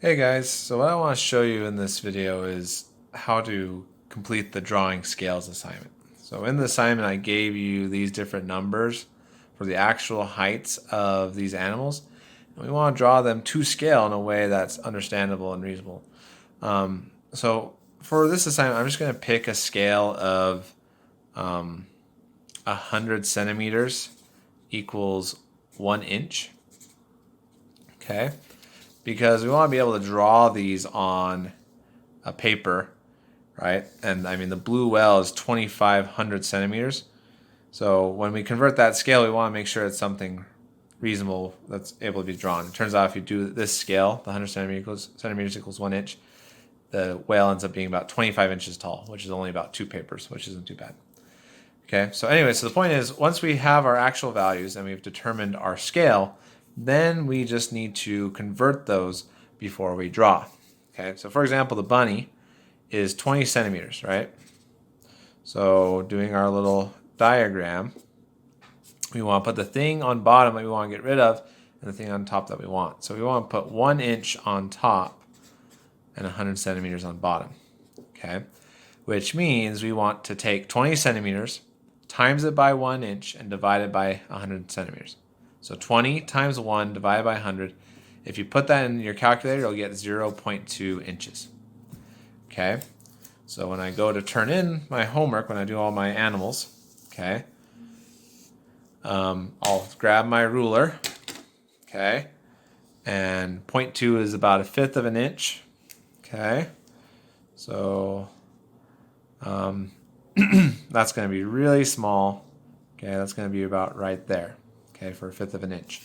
Hey guys, so what I want to show you in this video is how to complete the drawing scales assignment. So in the assignment I gave you these different numbers for the actual heights of these animals. And we want to draw them to scale in a way that's understandable and reasonable. So for this assignment I'm just going to pick a scale of 100 centimeters equals 1 inch. Okay. Because we want to be able to draw these on a paper, right? And I mean, the blue whale is 2,500 centimeters. So when we convert that scale, we want to make sure it's something reasonable that's able to be drawn. It turns out if you do this scale, the 100 centimeters equals 1 inch, the whale ends up being about 25 inches tall, which is only about 2 papers, which isn't too bad. Okay, so anyway, so the point is, once we have our actual values and we've determined our scale, then we just need to convert those before we draw. Okay, so for example, the bunny is 20 centimeters, right? So doing our little diagram, we want to put the thing on bottom that we want to get rid of and the thing on top that we want. So we want to put 1 inch on top and 100 centimeters on bottom. Okay, which means we want to take 20 centimeters, times it by 1 inch, and divide it by 100 centimeters. So 20 times 1 divided by 100. If you put that in your calculator, you'll get 0.2 inches. Okay, so when I go to turn in my homework, when I do all my animals, okay, I'll grab my ruler, okay, and 0.2 is about 1/5 of an inch, okay, so that's going to be really small. Okay, that's going to be about right there. Okay, for 1/5 of an inch.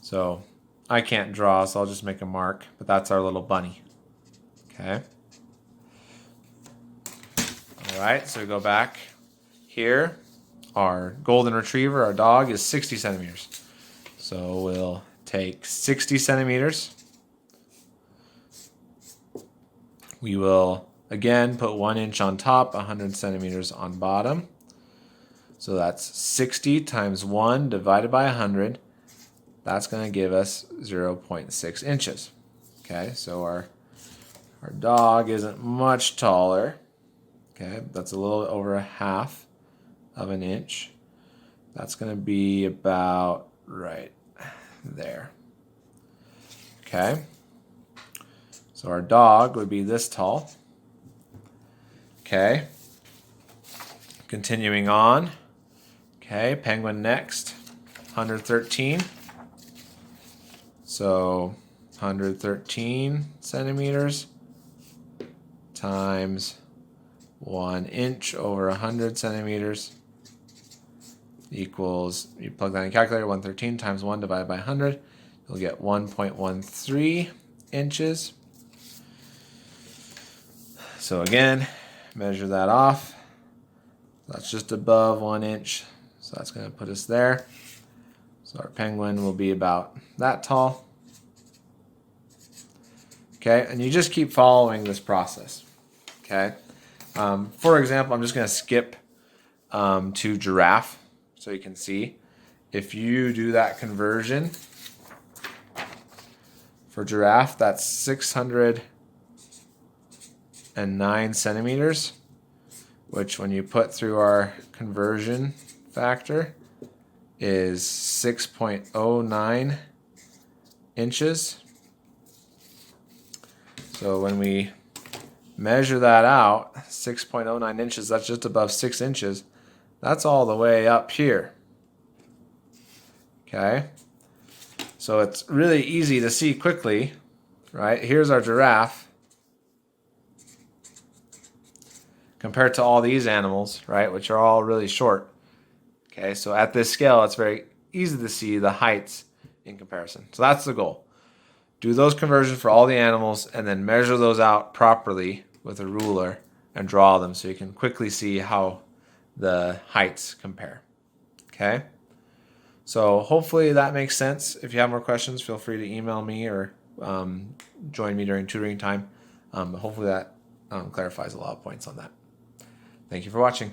So I can't draw, so I'll just make a mark. But that's our little bunny. Okay. All right, so we go back here. Our golden retriever, our dog, is 60 centimeters. So we'll take 60 centimeters. We will again put 1 inch on top, 100 centimeters on bottom. So that's 60 times 1 divided by 100. That's going to give us 0.6 inches. Okay, so our dog isn't much taller. Okay, that's a little over 1/2 of an inch. That's going to be about right there. Okay, so our dog would be this tall. Okay, continuing on. Okay, penguin next, 113. So 113 centimeters times 1 inch over 100 centimeters equals, you plug that in the calculator, 113 times 1 divided by 100, you'll get 1.13 inches. So again, measure that off. That's just above 1 inch. So that's going to put us there. So our penguin will be about that tall. Okay, and you just keep following this process. Okay, for example, I'm just going to skip to giraffe so you can see. If you do that conversion for giraffe, that's 609 centimeters, which when you put through our conversion factor is 6.09 inches. So when we measure that out, 6.09 inches, that's just above 6 inches. That's all the way up here. Okay? So it's really easy to see quickly, right? Here's our giraffe compared to all these animals, right, which are all really short. Okay, so at this scale, it's very easy to see the heights in comparison. So that's the goal. Do those conversions for all the animals and then measure those out properly with a ruler and draw them so you can quickly see how the heights compare. Okay? So hopefully that makes sense. If you have more questions, feel free to email me or join me during tutoring time. Hopefully that clarifies a lot of points on that. Thank you for watching.